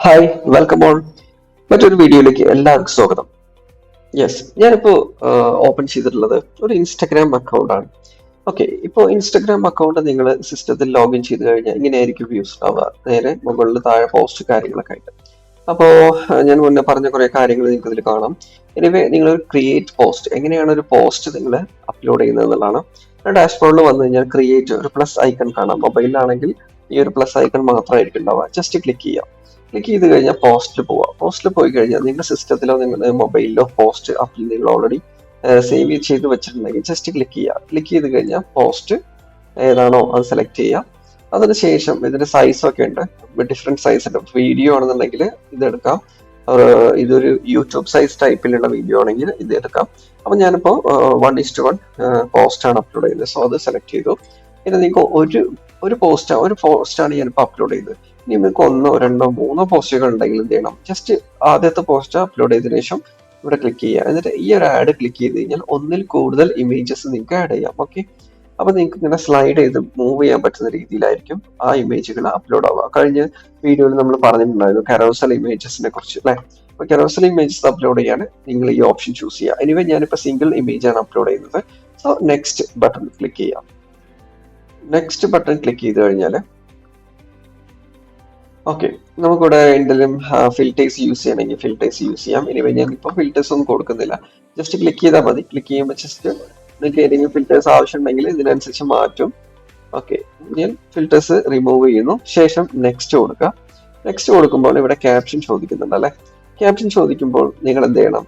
Hi welcome on മറ്റൊരു വീഡിയോയിലേക്ക് എല്ലാവർക്കും സ്വാഗതം. ഞാനിപ്പോൾ ഓപ്പൺ ചെയ്തിട്ടുള്ളത് ഒരു ഇൻസ്റ്റഗ്രാം അക്കൗണ്ടാണ്. ഓക്കെ, ഇപ്പോൾ ഇൻസ്റ്റഗ്രാം അക്കൗണ്ട് നിങ്ങൾ സിസ്റ്റത്തിൽ ലോഗിൻ ചെയ്ത് കഴിഞ്ഞാൽ ഇങ്ങനെയായിരിക്കും വ്യൂസ് ഉണ്ടാവുക. നേരെ മുകളിൽ താഴെ പോസ്റ്റ് കാര്യങ്ങളൊക്കെ ആയിട്ട്. അപ്പോൾ ഞാൻ മുന്നേ പറഞ്ഞ കുറേ കാര്യങ്ങൾ നിങ്ങൾക്ക് ഇതിൽ കാണാം. എനിവേ നിങ്ങൾ ക്രിയേറ്റ് പോസ്റ്റ്, എങ്ങനെയാണ് ഒരു പോസ്റ്റ് നിങ്ങൾ അപ്ലോഡ് ചെയ്യുന്നത് എന്നുള്ളതാണ്. ഡാഷ്ബോർഡിൽ വന്നു കഴിഞ്ഞാൽ ക്രിയേറ്റ് ഒരു പ്ലസ് ഐക്കൺ കാണാം. മൊബൈലിലാണെങ്കിൽ ഈ ഒരു പ്ലസ് ഐക്കൺ മാത്രമായിരിക്കും ഉണ്ടാവുക. ജസ്റ്റ് ക്ലിക്ക് ചെയ്യാം. ക്ലിക്ക് ചെയ്ത് കഴിഞ്ഞാൽ പോസ്റ്റിൽ പോവാം. പോസ്റ്റിൽ പോയി കഴിഞ്ഞാൽ നിങ്ങളുടെ സിസ്റ്റത്തിലോ നിങ്ങളുടെ മൊബൈലിലോ പോസ്റ്റ് അപ്പിൽ നിങ്ങൾ ഓൾറെഡി സേവ് ചെയ്ത് വെച്ചിട്ടുണ്ടെങ്കിൽ ജസ്റ്റ് ക്ലിക്ക് ചെയ്യുക. ക്ലിക്ക് ചെയ്ത് കഴിഞ്ഞാൽ പോസ്റ്റ് ഏതാണോ അത് സെലക്ട് ചെയ്യുക. അതിനുശേഷം ഇതിന്റെ സൈസ് ഒക്കെ ഉണ്ട്, ഡിഫറെന്റ് സൈസ് ഉണ്ട്. വീഡിയോ ആണെന്നുണ്ടെങ്കിൽ ഇതെടുക്കാം, ഇതൊരു യൂട്യൂബ് സൈസ് ടൈപ്പിലുള്ള വീഡിയോ ആണെങ്കിൽ ഇത് എടുക്കാം. അപ്പൊ ഞാനിപ്പോ 1:1 പോസ്റ്റ് ആണ് അപ്ലോഡ് ചെയ്യുന്നത്. സോ അത് സെലക്ട് ചെയ്തു. പിന്നെ നിങ്ങൾക്ക് ഒരു പോസ്റ്റാണ് ഞാനിപ്പോൾ അപ്ലോഡ് ചെയ്തത്. ഇനി നിങ്ങൾക്ക് 1, 2, 3 പോസ്റ്റുകൾ ഉണ്ടെങ്കിൽ എന്ത് ചെയ്യണം, ജസ്റ്റ് ആദ്യത്തെ പോസ്റ്റ് അപ്ലോഡ് ചെയ്തതിനു ശേഷം ഇവിടെ ക്ലിക്ക് ചെയ്യുക. എന്നിട്ട് ഈ ഒരു ആഡ് ക്ലിക്ക് ചെയ്ത് കഴിഞ്ഞാൽ ഒന്നിൽ കൂടുതൽ ഇമേജസ് നിങ്ങൾക്ക് ആഡ് ചെയ്യാം. ഓക്കെ, അപ്പൊ നിങ്ങൾക്ക് ഇങ്ങനെ സ്ലൈഡ് ചെയ്ത് മൂവ് ചെയ്യാൻ പറ്റുന്ന രീതിയിലായിരിക്കും ആ ഇമേജുകൾ അപ്ലോഡ് ആവുക. കഴിഞ്ഞ വീഡിയോയിൽ നമ്മൾ പറഞ്ഞിട്ടുണ്ടായിരുന്നു കരോസൽ ഇമേജസിനെ കുറിച്ച്, അല്ലെ? അപ്പൊ കരോസൽ ഇമേജസ് അപ്ലോഡ് ചെയ്യാൻ നിങ്ങൾ ഈ ഓപ്ഷൻ ചൂസ് ചെയ്യുക. എനിവേ ഞാനിപ്പോൾ സിംഗിൾ ഇമേജ് ആണ് അപ്ലോഡ് ചെയ്യുന്നത്. സോ നെക്സ്റ്റ് ബട്ടൺ ക്ലിക്ക് ചെയ്യാം. നെക്സ്റ്റ് ബട്ടൺ ക്ലിക്ക് ചെയ്ത് കഴിഞ്ഞാൽ ഓക്കെ, നമുക്കിവിടെ എന്തെങ്കിലും ഫിൽറ്റേഴ്സ് യൂസ് ചെയ്യണമെങ്കിൽ ഫിൽറ്റേഴ്സ് യൂസ് ചെയ്യാം. ഇനി ഞാൻ ഇപ്പോൾ ഫിൽറ്റേഴ്സ് ഒന്നും കൊടുക്കുന്നില്ല. ജസ്റ്റ് ക്ലിക്ക് ചെയ്താൽ മതി. ക്ലിക്ക് ചെയ്യുമ്പോൾ ജസ്റ്റ് നിങ്ങൾക്ക് ഏതെങ്കിലും ഫിൽറ്റേഴ്സ് ആവശ്യം ഉണ്ടെങ്കിൽ ഇതിനനുസരിച്ച് മാറ്റും. ഓക്കെ, ഞാൻ ഫിൽറ്റേഴ്സ് റിമൂവ് ചെയ്യുന്നു. ശേഷം നെക്സ്റ്റ് കൊടുക്കുക. നെക്സ്റ്റ് കൊടുക്കുമ്പോൾ ഇവിടെ ക്യാപ്ഷൻ ചോദിക്കുന്നുണ്ട്, അല്ലെ? ക്യാപ്ഷൻ ചോദിക്കുമ്പോൾ നിങ്ങൾ എന്ത് ചെയ്യണം,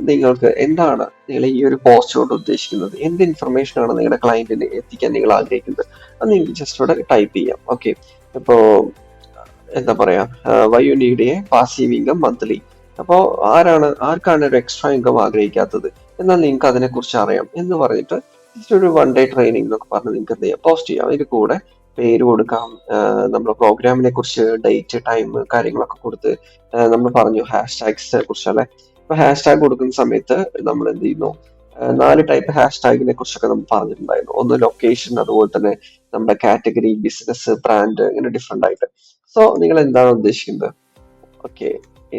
നിങ്ങൾക്ക് എന്താണ് നിങ്ങൾ ഈ ഒരു പോസ്റ്റ് കൊണ്ട് ഉദ്ദേശിക്കുന്നത്, എന്ത് ഇൻഫർമേഷൻ ആണ് നിങ്ങളുടെ ക്ലയന്റിന് എത്തിക്കാൻ നിങ്ങൾ ആഗ്രഹിക്കുന്നത്, അത് നിങ്ങൾക്ക് ജസ്റ്റ് ഇവിടെ ടൈപ്പ് ചെയ്യാം. ഓക്കെ, ഇപ്പോൾ എന്താ പറയാ, why you need a passive income monthly. അപ്പോൾ ആർക്കാണ് ഒരു എക്സ്ട്രാ ഇൻകം ആഗ്രഹിക്കാത്തത്, എന്നാൽ നിങ്ങൾക്ക് അതിനെ കുറിച്ച് അറിയാം എന്ന് പറഞ്ഞിട്ട് ജസ്റ്റ് ഒരു 1 ഡേ ട്രെയിനിങ് എന്നൊക്കെ പറഞ്ഞ് നിങ്ങൾക്ക് എന്ത് ചെയ്യാം, പോസ്റ്റ് ചെയ്യാം. അതിന് കൂടെ പേര് കൊടുക്കാം, നമ്മുടെ പ്രോഗ്രാമിനെ കുറിച്ച് ഡേറ്റ് ടൈം കാര്യങ്ങളൊക്കെ കൊടുത്ത് നമ്മൾ പറഞ്ഞു ഹാഷ്ടാഗ്സിനെ കുറിച്ച്, അല്ലെ? അപ്പൊ ഹാഷ്ടാഗ് കൊടുക്കുന്ന സമയത്ത് നമ്മൾ എന്ത് ചെയ്യുന്നു, 4 ടൈപ്പ് ഹാഷ്ടാഗിനെ കുറിച്ചൊക്കെ നമ്മൾ പറഞ്ഞിട്ടുണ്ടായിരുന്നു. ഒന്ന് ലൊക്കേഷൻ, അതുപോലെ തന്നെ നമ്മുടെ കാറ്റഗറി, ബിസിനസ്, ബ്രാൻഡ്, ഇങ്ങനെ ഡിഫറെന്റ് ആയിട്ട്. സോ നിങ്ങൾ എന്താണ് ഉദ്ദേശിക്കുന്നത്, ഓക്കെ,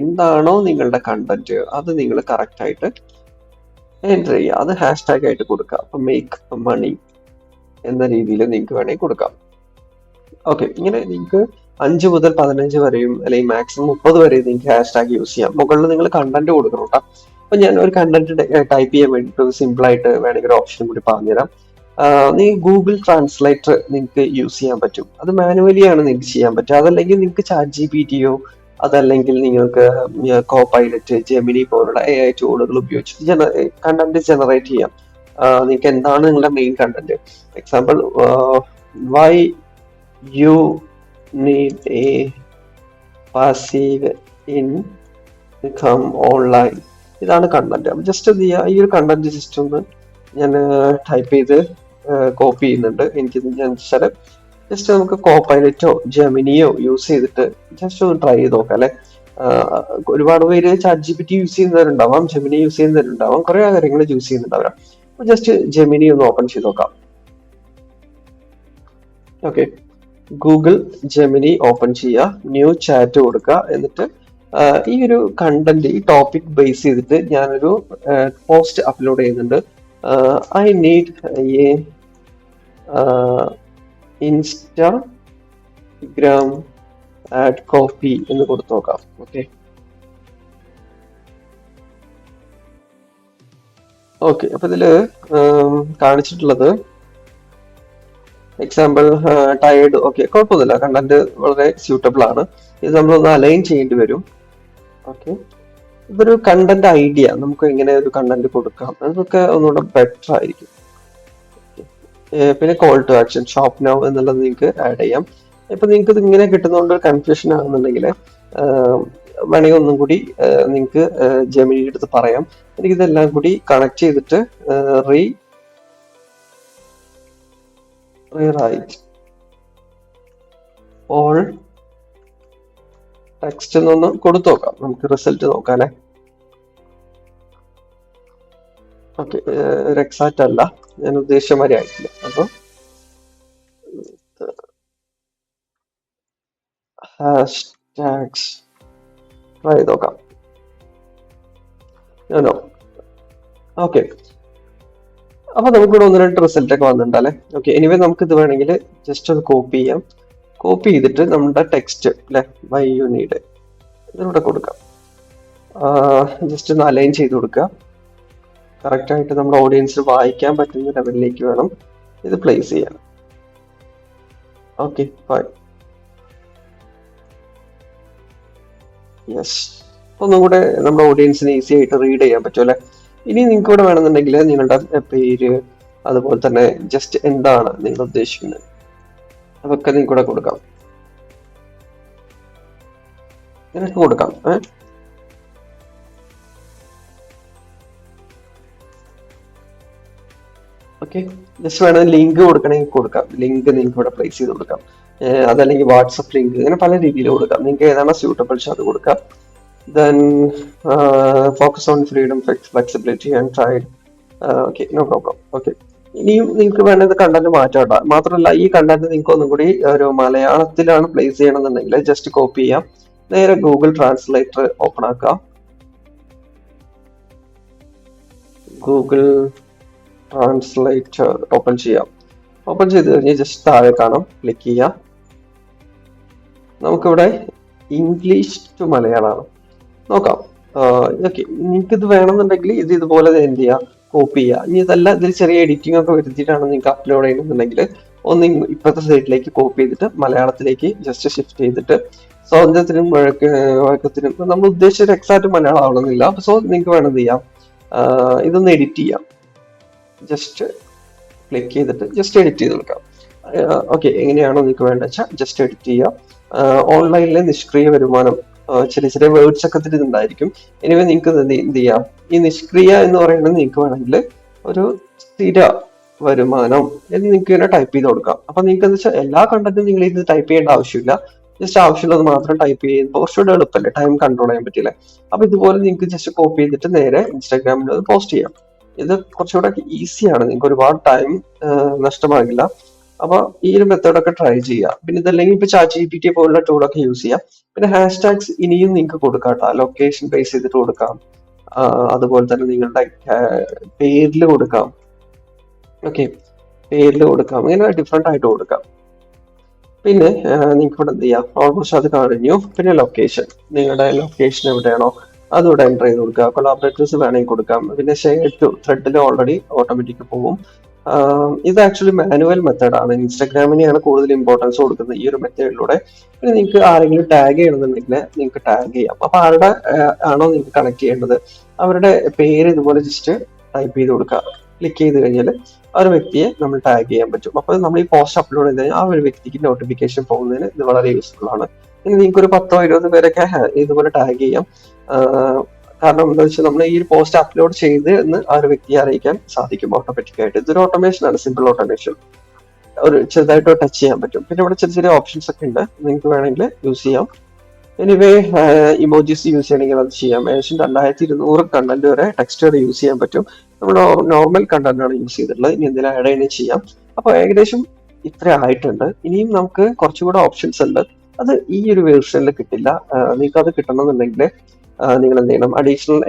എന്താണോ നിങ്ങളുടെ കണ്ടന്റ് അത് നിങ്ങൾ കറക്റ്റ് ആയിട്ട് എൻ്റർ ചെയ്യുക. അത് ഹാഷ്ടാഗ് ആയിട്ട് കൊടുക്കുക. അപ്പൊ മേക്ക് മണി എന്ന രീതിയിൽ നിങ്ങൾക്ക് വേണമെങ്കിൽ കൊടുക്കാം. ഓക്കെ, ഇങ്ങനെ നിങ്ങൾക്ക് 5 മുതൽ 15 വരെയും അല്ലെങ്കിൽ മാക്സിമം 30 വരെയും നിങ്ങൾക്ക് ഹാഷ്ടാഗ് യൂസ് ചെയ്യാം. മുകളിൽ നിങ്ങൾ കണ്ടന്റ് കൊടുക്കണം കേട്ടോ. അപ്പൊ ഞാൻ ഒരു കണ്ടന്റ് ടൈപ്പ് ചെയ്യാൻ വേണ്ടിയിട്ട് സിമ്പിൾ ആയിട്ട് വേണമെങ്കിൽ ഒരു ഓപ്ഷൻ കൂടി പറഞ്ഞുതരാം. ഗൂഗിൾ ട്രാൻസ്ലേറ്റർ നിങ്ങൾക്ക് യൂസ് ചെയ്യാൻ പറ്റും. അത് മാനുവലി ആണ് നിങ്ങൾക്ക് ചെയ്യാൻ പറ്റുക. അതല്ലെങ്കിൽ നിങ്ങൾക്ക് ChatGPT-യോ അതല്ലെങ്കിൽ നിങ്ങൾക്ക് കോപൈലറ്റ്, ജെമിനി പോലുള്ള AI ടൂളുകൾ ഉപയോഗിച്ചിട്ട് കണ്ടന്റ് ജനറേറ്റ് ചെയ്യാം. നിങ്ങൾക്ക് എന്താണ് നിങ്ങളുടെ main content, example why you need a passive income online, ഇതാണ് കണ്ടന്റ്. അപ്പൊ ജസ്റ്റ് എന്ത് ചെയ്യുക, ഈ ഒരു കണ്ടന്റ് ജസ്റ്റ് ഒന്ന് ഞാൻ ടൈപ്പ് ചെയ്ത് കോപ്പി ചെയ്യുന്നുണ്ട്. ഞാൻ ജസ്റ്റ് നമുക്ക് കോപൈലറ്റോ ജെമിനിയോ യൂസ് ചെയ്തിട്ട് ജസ്റ്റ് ഒന്ന് ട്രൈ ചെയ്ത് നോക്കാം, അല്ലെ? ഒരുപാട് പേര് ChatGPT യൂസ് ചെയ്യുന്നവരുണ്ടാവാം, ജെമിനി യൂസ് ചെയ്യുന്നവരുണ്ടാവാം, കുറെ കാര്യങ്ങൾ യൂസ് ചെയ്യുന്നുണ്ടാവാം. അപ്പൊ ജസ്റ്റ് ജെമിനി ഒന്ന് ഓപ്പൺ ചെയ്ത് നോക്കാം. ഓക്കെ, ഗൂഗിൾ ജെമിനി ഓപ്പൺ ചെയ്യുക, ന്യൂ ചാറ്റ് കൊടുക്കുക. എന്നിട്ട് ഈ ഒരു കണ്ടന്റ്, ഈ ടോപ്പിക് ബേസ് ചെയ്തിട്ട് ഞാനൊരു പോസ്റ്റ് അപ്ലോഡ് ചെയ്യുന്നുണ്ട്. I need A Instagram add copy എന്ന് കൊടുത്തു നോക്കാം. ഓക്കെ, അപ്പൊ ഇതില് കാണിച്ചിട്ടുള്ളത് എക്സാമ്പിൾ ടയേർഡ്. ഓക്കെ, കുഴപ്പമൊന്നുമില്ല, കണ്ടന്റ് വളരെ സ്യൂട്ടബിൾ ആണ്. ഇത് നമ്മളൊന്ന് അലൈൻ ചെയ്യേണ്ടി വരും. ഓക്കെ, ഇതൊരു കണ്ടന്റ് ഐഡിയ, നമുക്ക് എങ്ങനെ ഒരു കണ്ടന്റ് കൊടുക്കാം അതൊക്കെ ഒന്നുകൂടെ ബെറ്റർ ആയിരിക്കും. പിന്നെ call to action, shop now എന്നുള്ളത് നിങ്ങൾക്ക് ആഡ് ചെയ്യാം. ഇപ്പൊ നിങ്ങൾക്ക് ഇത് ഇങ്ങനെ കിട്ടുന്നതുകൊണ്ട് കൺഫ്യൂഷൻ ആണെന്നുണ്ടെങ്കിൽ വേണമെങ്കിൽ ഒന്നും കൂടി നിങ്ങൾക്ക് ജെമിനിയുടെ അടുത്ത് പറയാം, എനിക്കിതെല്ലാം കൂടി കണക്ട് ചെയ്തിട്ട് റീറൈറ്റ് ഓൾ ടെക്സ്റ്റ് എന്നൊന്ന് കൊടുത്തു നോക്കാം. നമുക്ക് റിസൾട്ട് നോക്കാനേ. ഓക്കെ, ഒരു എക്സാക്റ്റ് അല്ല, ഞാൻ ഉദ്ദേശിച്ച മാതിരി ആയിട്ടില്ല. അപ്പൊ ഹാഷ് ടാക്സ് ട്രൈ ചെയ്ത് നോക്കാം. ഞാനോ ഓക്കെ. അപ്പൊ നമുക്കിവിടെ ഒന്ന് രണ്ട് റിസൾട്ട് ഒക്കെ വന്നിട്ടുണ്ടല്ലേ. ഓക്കെ, എനിവേ നമുക്ക് ഇത് വേണമെങ്കിൽ ജസ്റ്റ് ഒന്ന് കോപ്പി ചെയ്യാം. കോപ്പി ചെയ്തിട്ട് നമ്മുടെ ടെക്സ്റ്റ് അല്ലെ വൈ യു നീഡ് ഇതിലൂടെ കൊടുക്കാം. ജസ്റ്റ് ഒന്ന് അലൈൻ ചെയ്ത് കൊടുക്കുക. കറക്റ്റ് ആയിട്ട് നമ്മുടെ ഓഡിയൻസിന് വായിക്കാൻ പറ്റുന്ന ലെവലിലേക്ക് വേണം ഇത് പ്ലേസ് ചെയ്യാൻ. Okay fine. യെസ്, ഒന്നും കൂടെ നമ്മുടെ ഓഡിയൻസിന് ഈസി ആയിട്ട് റീഡ് ചെയ്യാൻ പറ്റും അല്ലെ. ഇനി നിങ്ങൾക്ക് ഇവിടെ വേണമെന്നുണ്ടെങ്കിൽ നിങ്ങളുടെ പേര്, അതുപോലെ തന്നെ ജസ്റ്റ് എന്താണ് നിങ്ങൾ ഉദ്ദേശിക്കുന്നത് അതൊക്കെ നിങ്ങൾക്ക് ഇവിടെ കൊടുക്കാം. നിനക്ക് കൊടുക്കാം. ഓക്കെ, ജസ്റ്റ് വേണമെങ്കിൽ ലിങ്ക് കൊടുക്കണമെങ്കിൽ കൊടുക്കാം. ലിങ്ക് നിങ്ങൾക്ക് ഇവിടെ പ്ലേസ് ചെയ്ത് കൊടുക്കാം. അതല്ലെങ്കിൽ വാട്സപ്പ് ലിങ്ക്, ഇങ്ങനെ പല രീതിയിൽ കൊടുക്കാം. നിങ്ങൾക്ക് ഏതാണോ സ്യൂട്ടബിൾ അത് കൊടുക്കാം. Then focus on freedom, flexibility and tried. Okay, no problem. Okay, ഇനിയും നിങ്ങൾക്ക് വേണ്ടത് കണ്ടന്റ് മാറ്റാം. മാത്രമല്ല ഈ കണ്ടന്റ് നിങ്ങൾക്ക് ഒന്നും കൂടി ഒരു മലയാളത്തിലാണ് പ്ലേസ് ചെയ്യണമെന്നുണ്ടെങ്കിൽ ജസ്റ്റ് കോപ്പി ചെയ്യാം. നേരെ ഗൂഗിൾ ട്രാൻസ്ലേറ്റർ ഓപ്പൺ ആക്കാം. ഗൂഗിൾ ട്രാൻസ്ലേറ്റർ ഓപ്പൺ ചെയ്യാം. ഓപ്പൺ ചെയ്ത് കഴിഞ്ഞാൽ ജസ്റ്റ് താഴെ കാണാം, ക്ലിക്ക് ചെയ്യാം. നമുക്കിവിടെ ഇംഗ്ലീഷ് ടു മലയാളമാണ് നോക്കാം. ഓക്കെ, നിങ്ങൾക്ക് ഇത് വേണമെന്നുണ്ടെങ്കിൽ ഇത് ഇതുപോലെ എന്ത് ചെയ്യുക, കോപ്പി ചെയ്യുക. ഇനി ഇതല്ല, ഇതിൽ ചെറിയ എഡിറ്റിംഗ് ഒക്കെ വരുത്തിയിട്ടാണ് നിങ്ങൾക്ക് അപ്ലോഡ് ചെയ്യണമെന്നുണ്ടെങ്കിൽ ഒന്ന് ഇപ്പോഴത്തെ സൈഡിലേക്ക് കോപ്പി ചെയ്തിട്ട് മലയാളത്തിലേക്ക് ജസ്റ്റ് ഷിഫ്റ്റ് ചെയ്തിട്ട് സ്വാതന്ത്ര്യത്തിനും വഴക്കത്തിനും നമ്മൾ ഉദ്ദേശിച്ച എക്സാക്ട് മലയാളം ആവണമെന്നില്ല. സോ നിങ്ങൾക്ക് വേണം എന്ത് ചെയ്യാം, ഇതൊന്ന് എഡിറ്റ് ചെയ്യാം. ജസ്റ്റ് ക്ലിക്ക് ചെയ്തിട്ട് ജസ്റ്റ് എഡിറ്റ് ചെയ്ത് കൊടുക്കാം. ഓക്കെ, എങ്ങനെയാണോ നിങ്ങൾക്ക് വേണ്ട വെച്ചാൽ ജസ്റ്റ് എഡിറ്റ് ചെയ്യാം. ഓൺലൈനിലെ നിഷ്ക്രിയ വരുമാനം, ചെറിയ ചെറിയ വേർഡ്സ് ഒക്കെ ഇതുണ്ടായിരിക്കും. എനിവേ നിങ്ങൾക്ക് എന്ത് ചെയ്യാം, ഈ നിഷ്ക്രിയ എന്ന് പറയുന്നത് നിങ്ങൾക്ക് വേണമെങ്കിൽ ഒരു സ്ഥിര വരുമാനം എന്ന് നിങ്ങൾക്ക് ഇങ്ങനെ ടൈപ്പ് ചെയ്ത് കൊടുക്കാം. അപ്പൊ നിങ്ങൾക്ക് എന്താ വെച്ചാൽ എല്ലാ കണ്ടന്റും നിങ്ങൾ ഇത് ടൈപ്പ് ചെയ്യേണ്ട ആവശ്യമില്ല. ജസ്റ്റ് ആവശ്യമുള്ളത് മാത്രം ടൈപ്പ് ചെയ്യുമ്പോൾ കുറച്ചുകൂടെ എളുപ്പമല്ലേ, ടൈം കൺട്രോൾ ചെയ്യാൻ പറ്റില്ലേ. അപ്പൊ ഇതുപോലെ നിങ്ങൾക്ക് ജസ്റ്റ് കോപ്പി ചെയ്തിട്ട് നേരെ ഇൻസ്റ്റാഗ്രാമിൽ അത് പോസ്റ്റ് ചെയ്യാം. ഇത് കുറച്ചുകൂടെ ഈസിയാണ്, നിങ്ങൾക്ക് ഒരുപാട് ടൈം നഷ്ടമാകില്ല. അപ്പൊ ഈ ഒരു മെത്തേഡൊക്കെ ട്രൈ ചെയ്യുക. പിന്നെ ഇതല്ലെങ്കിൽ ഇപ്പൊ ChatGPT പോലുള്ള ടൂളൊക്കെ യൂസ് ചെയ്യാം. പിന്നെ ഹാഷ്ടാഗ്സ് ഇനിയും നിങ്ങൾക്ക് കൊടുക്കാം കേട്ടോ, ലൊക്കേഷൻ ബേസ് ചെയ്തിട്ട് കൊടുക്കാം. അതുപോലെ തന്നെ നിങ്ങളുടെ പേരിൽ കൊടുക്കാം. ഓക്കെ, പേരിൽ കൊടുക്കാം, ഇങ്ങനെ ഡിഫറെന്റ് ആയിട്ട് കൊടുക്കാം. പിന്നെ നിങ്ങൾക്ക് ഇവിടെ എന്ത് ചെയ്യാം, ഓൾമോസ്റ്റ് അത് കഴിഞ്ഞു. പിന്നെ ലൊക്കേഷൻ, നിങ്ങളുടെ ലൊക്കേഷൻ എവിടെയാണോ അതുകൂടെ എൻ്റർ ചെയ്ത് കൊടുക്കുക. കൊളാബറേറ്റേഴ്സ് വേണമെങ്കിൽ കൊടുക്കാം. പിന്നെ ഷെയർ ടു ത്രെഡിൽ ഓൾറെഡി ഓട്ടോമാറ്റിക് പോകും. ഇത് ആക്ച്വലി മാനുവൽ മെത്തേഡാണ്. ഇൻസ്റ്റാഗ്രാമിനെയാണ് കൂടുതൽ ഇമ്പോർട്ടൻസ് കൊടുക്കുന്നത് ഈ ഒരു മെത്തേഡിലൂടെ. പിന്നെ നിങ്ങൾക്ക് ആരെങ്കിലും ടാഗ് ചെയ്യണമെന്നുണ്ടെങ്കിൽ നിങ്ങൾക്ക് ടാഗ് ചെയ്യാം. അപ്പൊ ആരുടെ ആണോ നിങ്ങൾക്ക് കണക്ട് ചെയ്യേണ്ടത് അവരുടെ പേര് ഇതുപോലെ ജസ്റ്റ് ടൈപ്പ് ചെയ്ത് കൊടുക്കുക. ക്ലിക്ക് ചെയ്ത് കഴിഞ്ഞാൽ ആ ഒരു വ്യക്തിയെ നമ്മൾ ടാഗ് ചെയ്യാൻ പറ്റും. അപ്പൊ നമ്മൾ ഈ പോസ്റ്റ് അപ്ലോഡ് ചെയ്ത് കഴിഞ്ഞാൽ ആ ഒരു വ്യക്തിക്ക് നോട്ടിഫിക്കേഷൻ പോകുന്നതിന് ഇത് വളരെ യൂസ്ഫുൾ ആണ്. ഇനി നിങ്ങൾക്ക് ഒരു 10-20 പേരൊക്കെ ഇതുപോലെ ടാഗ് ചെയ്യാം. കാരണം എന്താ വെച്ചാൽ നമ്മൾ ഈ ഒരു പോസ്റ്റ് അപ്ലോഡ് ചെയ്ത് എന്ന് ആ ഒരു വ്യക്തിയെ അറിയിക്കാൻ സാധിക്കും ഓട്ടോമാറ്റിക് ആയിട്ട്. ഇതൊരു ഓട്ടോമേഷൻ ആണ്, സിമ്പിൾ ഓട്ടോമേഷൻ. ഒരു ചെറുതായിട്ട് ടച്ച് ചെയ്യാൻ പറ്റും. പിന്നെ ഇവിടെ ചെറിയ ചെറിയ ഓപ്ഷൻസ് ഒക്കെ ഉണ്ട്, നിങ്ങൾക്ക് വേണമെങ്കിൽ യൂസ് ചെയ്യാം. എനിവേ ഇമോജീസ് യൂസ് ചെയ്യണമെങ്കിൽ അത് ചെയ്യാം. ഏകദേശം 2200 കണ്ടന്റ് വരെ ടെക്സ്റ്റ് വരെ യൂസ് ചെയ്യാൻ പറ്റും. നമ്മൾ നോർമൽ കണ്ടന്റ് ആണ് യൂസ് ചെയ്തിട്ടുള്ളത്. ഇനി എന്തെങ്കിലും ആഡ് ചെയ്യുകയും ചെയ്യാം. അപ്പൊ ഏകദേശം ഇത്ര ആയിട്ടുണ്ട്. ഇനിയും നമുക്ക് കുറച്ചുകൂടെ ഓപ്ഷൻസ് ഉണ്ട്, അത് ഈ ഒരു വേർഷനിൽ കിട്ടില്ല. നിങ്ങൾക്ക് അത് കിട്ടണമെന്നുണ്ടെങ്കിൽ നിങ്ങൾ എന്ത് ചെയ്യണം, അഡീഷണൽ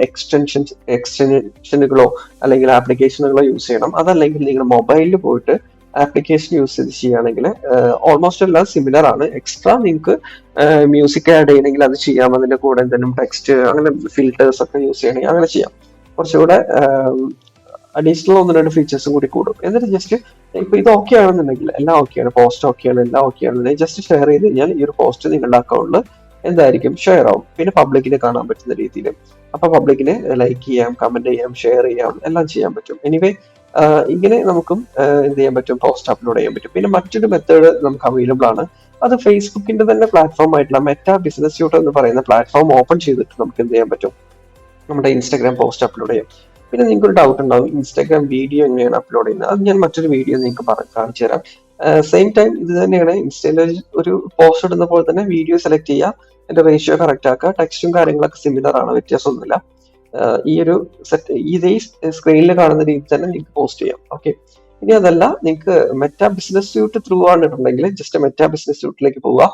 എക്സ്റ്റൻഷനുകളോ അല്ലെങ്കിൽ ആപ്ലിക്കേഷനുകളോ യൂസ് ചെയ്യണം. അതല്ലെങ്കിൽ നിങ്ങൾ മൊബൈലിൽ പോയിട്ട് ആപ്ലിക്കേഷൻ യൂസ് ചെയ്ത് ചെയ്യുകയാണെങ്കിൽ ഓൾമോസ്റ്റ് എല്ലാം സിമിലർ ആണ്. എക്സ്ട്രാ നിങ്ങൾക്ക് മ്യൂസിക് ആഡ് ചെയ്യണമെങ്കിൽ അത് ചെയ്യാം. അതിന്റെ കൂടെ എന്തെങ്കിലും ടെക്സ്റ്റ് അങ്ങനെ ഫിൽറ്റേഴ്സ് ഒക്കെ യൂസ് ചെയ്യണമെങ്കിൽ അങ്ങനെ ചെയ്യാം. കുറച്ചുകൂടെ അഡീഷണൽ 1-2 ഫീച്ചേഴ്സും കൂടി കൂടും. എന്നിട്ട് ജസ്റ്റ് ഇപ്പൊ ഇത് ഓക്കെ ആണെന്നുണ്ടെങ്കിൽ, എല്ലാം ഓക്കെയാണ്, പോസ്റ്റ് ഓക്കെയാണ്, എല്ലാം ഓക്കെ ആണെന്നുണ്ടെങ്കിൽ ജസ്റ്റ് ഷെയർ ചെയ്ത് കഴിഞ്ഞാൽ ഈ ഒരു പോസ്റ്റ് നിങ്ങളുടെ അക്കൗണ്ടിൽ എന്തായിരിക്കും, ഷെയർ ആവും. പിന്നെ പബ്ലിക്കിന് കാണാൻ പറ്റുന്ന രീതിയിൽ. അപ്പൊ പബ്ലിക്കിന് ലൈക്ക് ചെയ്യാം, കമന്റ് ചെയ്യാം, ഷെയർ ചെയ്യാം, എല്ലാം ചെയ്യാൻ പറ്റും. എനിവേ ഇങ്ങനെ നമുക്കും എന്ത് ചെയ്യാൻ പറ്റും, പോസ്റ്റ് അപ്ലോഡ് ചെയ്യാൻ പറ്റും. പിന്നെ മറ്റൊരു മെത്തേഡ് നമുക്ക് അവൈലബിൾ ആണ്. അത് ഫേസ്ബുക്കിന്റെ തന്നെ പ്ലാറ്റ്ഫോം ആയിട്ടുള്ള മെറ്റാ ബിസിനസ് സ്യൂട്ട് എന്ന് പറയുന്ന പ്ലാറ്റ്ഫോം ഓപ്പൺ ചെയ്തിട്ട് നമുക്ക് എന്ത് ചെയ്യാൻ പറ്റും, നമ്മുടെ ഇൻസ്റ്റാഗ്രാം പോസ്റ്റ് അപ്ലോഡ് ചെയ്യാം. പിന്നെ നിങ്ങൾക്ക് ഒരു ഡൗട്ട് ഉണ്ടാവും, ഇൻസ്റ്റാഗ്രാം വീഡിയോ എങ്ങനെയാണ് അപ്ലോഡ് ചെയ്യുന്നത്. അത് ഞാൻ മറ്റൊരു വീഡിയോ നിങ്ങൾക്ക് കാണിച്ചു തരാം. സെയിം ടൈം ഇത് തന്നെയാണ്, ഇൻസ്റ്റയിൽ ഒരു പോസ്റ്റ് ഇടുന്ന പോലെ തന്നെ വീഡിയോ സെലക്ട് ചെയ്യുക, അതിന്റെ റേഷ്യോ കറക്റ്റ് ആക്കുക, ടെക്സ്റ്റും കാര്യങ്ങളൊക്കെ സിമിലർ ആണ്, വ്യത്യാസമൊന്നുമില്ല. ഈ ഒരു സെറ്റ് ഇതേ സ്ക്രീനിൽ കാണുന്ന രീതി തന്നെ നിങ്ങൾക്ക് പോസ്റ്റ് ചെയ്യാം. ഓക്കെ, ഇനി അതല്ല നിങ്ങൾക്ക് മെറ്റാ ബിസിനസ് സ്യൂട്ട് ത്രൂ ആണെന്നുണ്ടെങ്കിൽ ജസ്റ്റ് മെറ്റാ ബിസിനസ് സ്യൂട്ടിലേക്ക് പോവുക.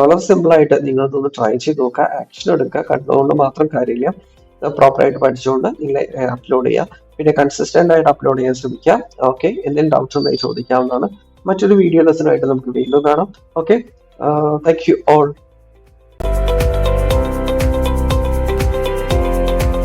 വളരെ സിമ്പിൾ ആയിട്ട് നിങ്ങളതൊന്ന് ട്രൈ ചെയ്ത് നോക്കുക, ആക്ഷൻ എടുക്കുക. കണ്ടുകൊണ്ട് മാത്രം കാര്യമില്ല, പ്രോപ്പറായിട്ട് പഠിച്ചുകൊണ്ട് നിങ്ങൾ അപ്ലോഡ് ചെയ്യുക. പിന്നെ കൺസിസ്റ്റന്റ് ആയിട്ട് അപ്ലോഡ് ചെയ്യാൻ ശ്രമിക്കുക. ഓക്കെ, എന്തെങ്കിലും ഡൗട്ട്സ് ഉണ്ടെങ്കിൽ ചോദിക്കാവുന്നതാണ്. മറ്റൊരു വീഡിയോ ലെസണായിട്ട് നമുക്ക് വീണ്ടും കാണാം. Okay, thank you all.